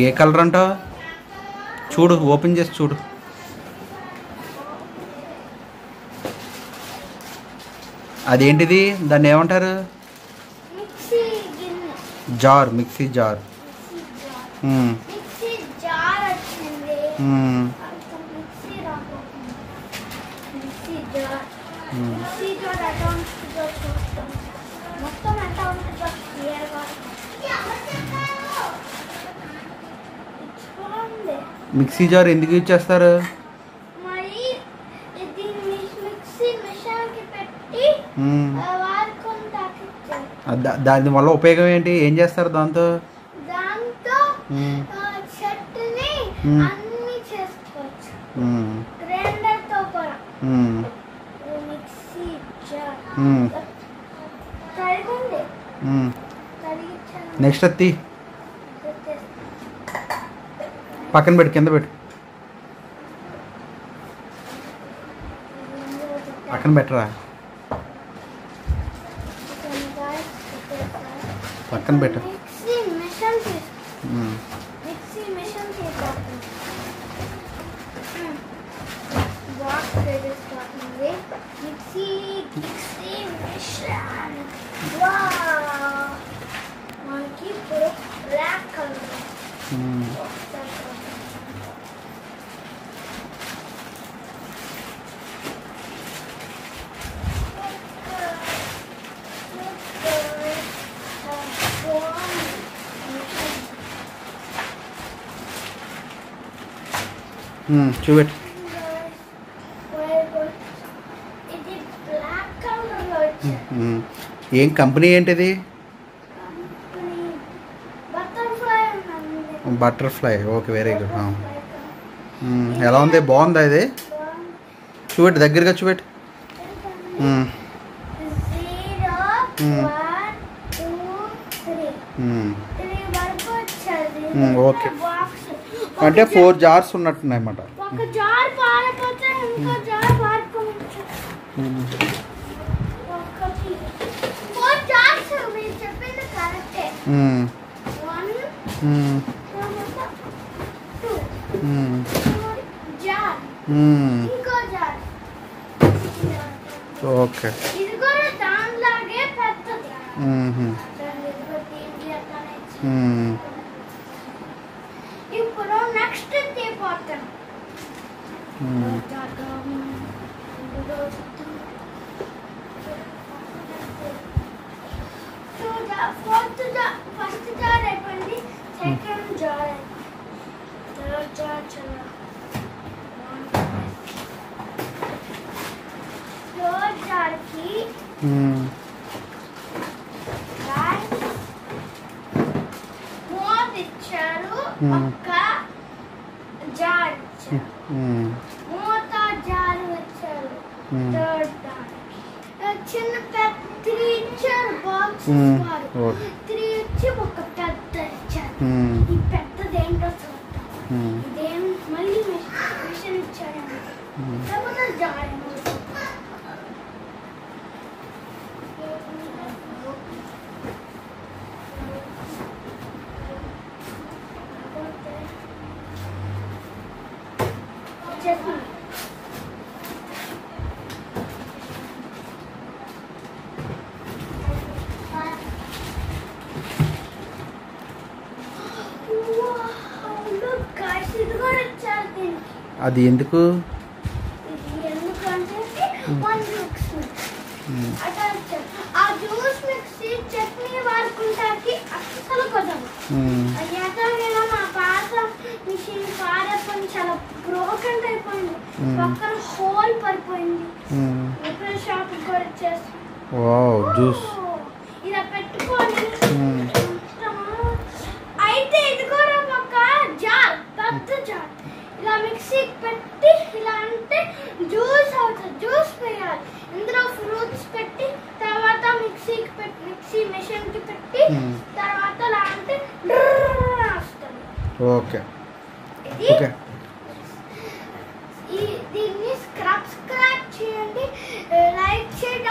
ఏ colour అంటావు? చూడు, open చేసి చూడు. అదేంటిది? దాన్ని ఏమంటారు? Jar, mixie jar. Mixie jar ఎందుకు యూజ్ చేస్తారు? దాని వల్ల ఉపయోగం ఏంటి? ఏం చేస్తారు దాంతో? నెక్స్ట్ అత్తి పక్కన పెట్టు, కింద పెట్టు, పక్కన పెట్టరా, పక్కన పెట్టు. చూపెట్టు. ఏం కంపెనీ ఏంటిది? బటర్ఫ్లై. Okay, very good. ఎలా ఉంది? బాగుందా ఇది? చూపెట్టు, దగ్గరగా చూపెట్టు. ఓకే, అంటే 4 జార్స్ ఉన్నట్టున్నాయి అన్నమాట. ఓకే, ఇప్పుడు నెక్స్ట్ తీపోతాం. ఫస్ట్ జార్ అయిపోయింది, second jar, third jar, third జార్కి మూత ఇచ్చారు, ఒక జార్ ఇచ్చారు, మూత జార్ వచ్చారు. థర్డ్ చిన్న పెద్ద 3 ఇచ్చారు, బాక్స్ 3 ఇచ్చి ఒక పెద్ద ఇచ్చారు. ఈ పెద్దది ఏంటో చూద్దాం. ఇదేం మళ్ళీ మిషన్ ఇచ్చాడు, లేకపోతే జార్. అది ఎందుకు? ఆ జ్యూస్ మిక్సీ చట్నీ వాడుకుంటాకి అస్సలు కుదరదు. మా పాత మిషన్ పాడైపోయింది, చాలా బ్రోకెన్ అయిపోయింది, పక్కన హోల్ పడిపోయింది. ఇప్పుడు షాప్ కూడా జ్యూస్ ఇలా పెట్టుకొని అయితే ఇది కూడా ఒక జార్, పెద్ద జార్, ఇలా మిక్సీకి పెట్టి ఇలా అంటే జ్యూస్ అవుతుంది. జ్యూస్ వేయాలి, ఇందులో ఫ్రూట్స్ పెట్టి తర్వాత మిక్సీ మిషన్ కి పెట్టి తర్వాత ఇలా అంటే ఓకే ఇది ఓకే దీన్ని స్క్రబ్ చేయండి, లైక్ చేయండి,